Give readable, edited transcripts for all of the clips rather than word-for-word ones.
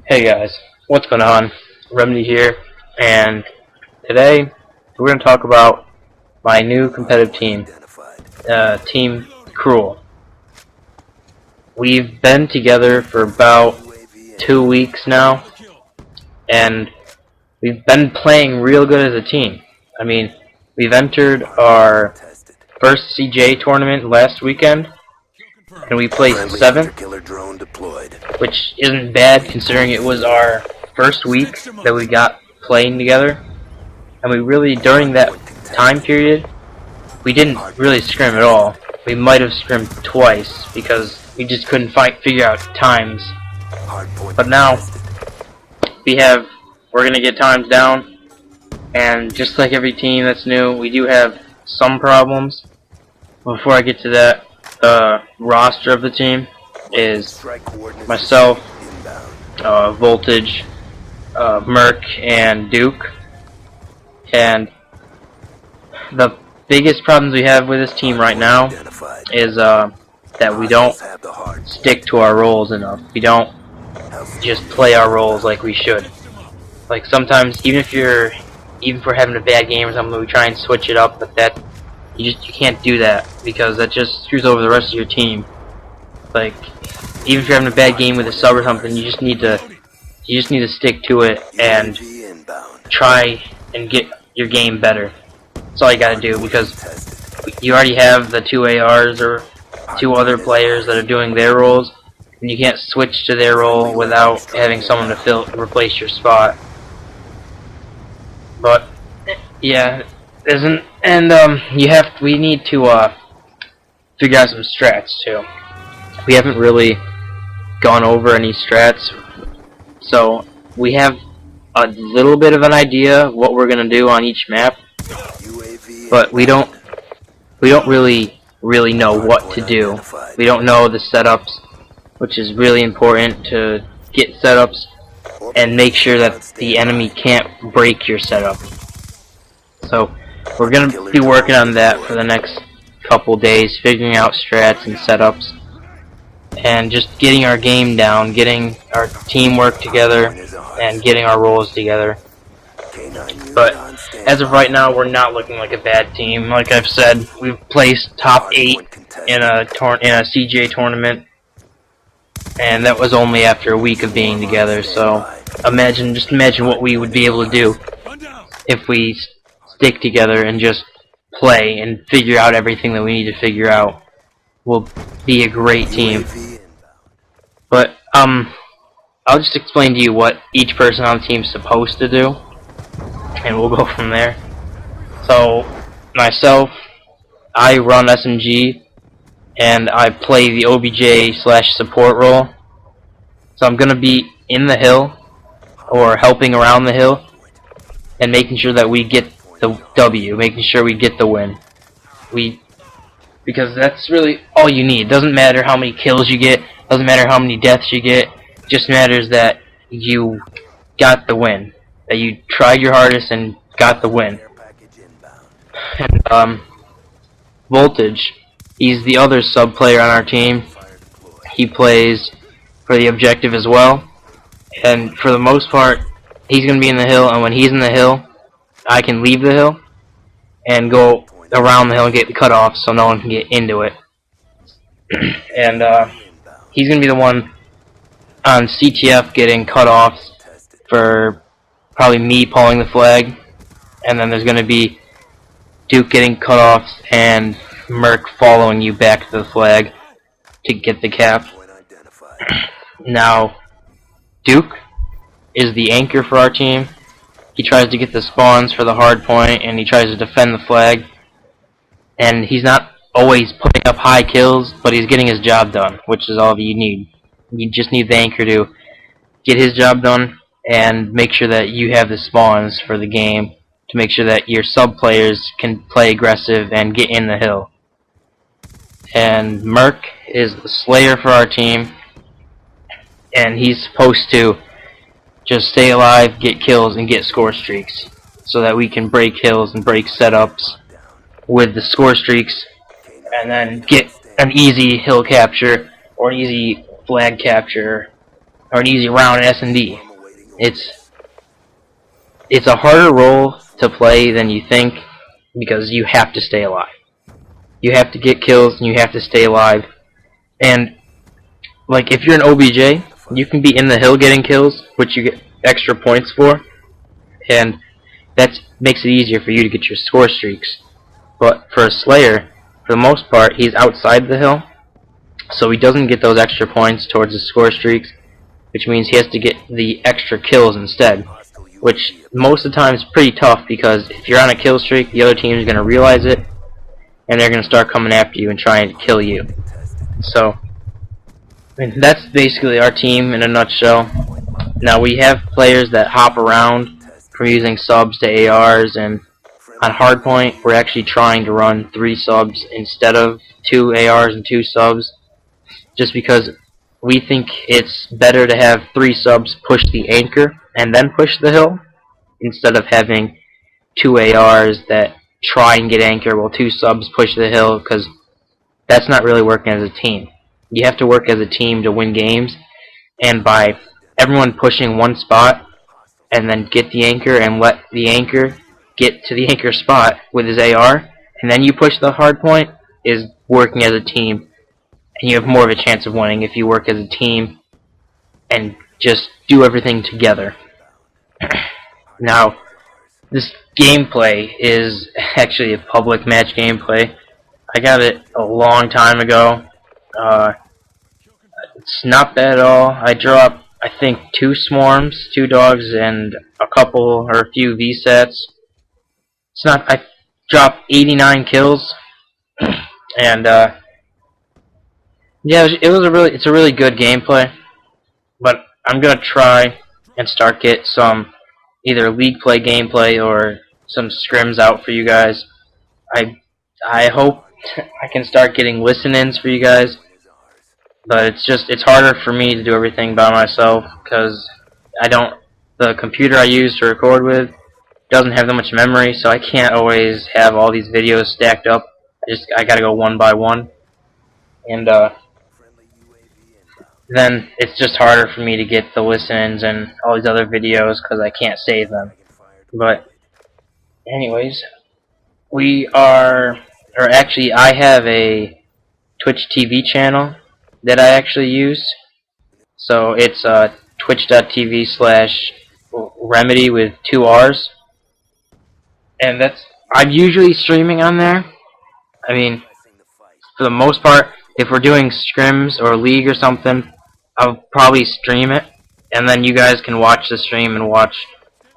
Hey guys, what's going on? Remedy here, and today we're going to talk about my new competitive team, Team Cruel. We've been together for about 2 weeks now, and we've been playing real good as a team. I mean, we've entered our first CJ tournament last weekend, and we placed 7th, which isn't bad considering it was our first week that we got playing together. And we really, during that time period, we didn't really scrim at all. We might have scrimmed twice because we just couldn't figure out times. But now we're gonna get times down, and just like every team that's new, we do have some problems. Before I get to that, the roster of the team is myself, Voltage, Merc, and Duke. And the biggest problems we have with this team right now is that we don't stick to our roles enough. We don't just play our roles like we should. Like sometimes, even if we're having a bad game or something, we try and switch it up, but that you can't do that because that just screws over the rest of your team. Like, even if you're having a bad game with a sub or something, you just need to stick to it and try and get your game better. That's all you gotta do, because you already have the 2 ARs or 2 other players that are doing their roles, and you can't switch to their role without having someone to replace your spot. But yeah, we need to figure out some strats too. We haven't really gone over any strats, so we have a little bit of an idea of what we're gonna do on each map, but we don't really know what to do. We don't know the setups, which is really important to get setups and make sure that the enemy can't break your setup. So we're gonna be working on that for the next couple days, figuring out strats and setups, and just getting our game down, getting our teamwork together, and getting our roles together. But as of right now, we're not looking like a bad team. Like I've said, we've placed top 8 in a CJ tournament, and that was only after a week of being together. So just imagine what we would be able to do if we stick together and just play and figure out everything that we need to figure out. We'll be a great team. But I'll just explain to you what each person on the team is supposed to do, and we'll go from there. So myself, I run SMG, and I play the OBJ/support role. So I'm gonna be in the hill or helping around the hill and making sure that we get the W, making sure we get the win. Because that's really all you need. Doesn't matter how many kills you get, doesn't matter how many deaths you get, it just matters that you got the win. That you tried your hardest and got the win. And Voltage, he's the other sub player on our team. He plays for the objective as well. And for the most part, he's going to be in the hill, and when he's in the hill, I can leave the hill and go around the hill and get cut off so no one can get into it. And he's going to be the one on CTF getting cut off for probably me pulling the flag, and then there's going to be Duke getting cut off and Merc following you back to the flag to get the cap. Now, Duke is the anchor for our team. He tries to get the spawns for the hard point, and he tries to defend the flag. And he's not always putting up high kills, but he's getting his job done, which is all you need. You just need the anchor to get his job done and make sure that you have the spawns for the game, to make sure that your sub players can play aggressive and get in the hill. And Merc is the slayer for our team, and he's supposed to just stay alive, get kills, and get score streaks, so that we can break hills and break setups with the score streaks, and then get an easy hill capture or an easy flag capture or an easy round in S&D. It's a harder role to play than you think because you have to stay alive. You have to get kills and you have to stay alive. And like if you're an OBJ, you can be in the hill getting kills, which you get extra points for, and that makes it easier for you to get your score streaks. But for a Slayer, for the most part, he's outside the hill, so he doesn't get those extra points towards his score streaks, which means he has to get the extra kills instead, which most of the time is pretty tough because if you're on a kill streak, the other team is going to realize it, and they're going to start coming after you and trying to kill you. So, I mean, that's basically our team in a nutshell. Now we have players that hop around from using subs to ARs, and on Hardpoint we're actually trying to run 3 subs instead of 2 ARs and 2 subs, just because we think it's better to have 3 subs push the anchor and then push the hill, instead of having 2 ARs that try and get anchor while 2 subs push the hill, because that's not really working as a team. You have to work as a team to win games, and by everyone pushing one spot and then get the anchor and let the anchor get to the anchor spot with his AR, and then you push the hard point, is working as a team, and you have more of a chance of winning if you work as a team and just do everything together. Now, this gameplay is actually a public match gameplay. I got it a long time ago. It's not bad at all. I dropped, I think, 2 swarms, 2 dogs, and a couple or a few VSATs. It's not. I dropped 89 kills, and yeah, it's a really good gameplay. But I'm gonna try and start get some either league play gameplay or some scrims out for you guys. I hope I can start getting listen-ins for you guys, but it's harder for me to do everything by myself because the computer I use to record with doesn't have that much memory, so I can't always have all these videos stacked up. I gotta go one by one, and then it's just harder for me to get the listens and all these other videos because I can't save them. But anyways, I have a Twitch TV channel that I actually use. So it's twitch.tv/remedy with 2 R's. And I'm usually streaming on there. I mean, for the most part, if we're doing scrims or league or something, I'll probably stream it, and then you guys can watch the stream and watch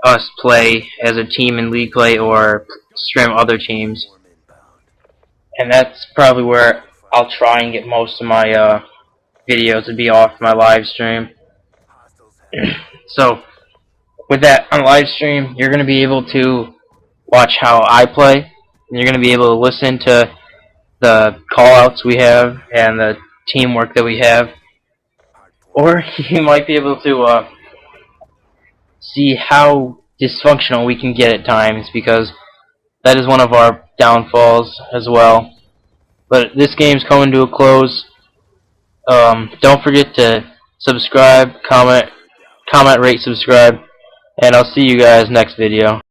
us play as a team in league play or scrim other teams. And that's probably where I'll try and get most of my videos to be off my live stream. So with that, on live stream, you're going to be able to watch how I play, and you're going to be able to listen to the call-outs we have and the teamwork that we have. Or you might be able to see how dysfunctional we can get at times, because that is one of our downfalls as well. But this game's coming to a close. Don't forget to subscribe, comment, rate, subscribe, and I'll see you guys next video.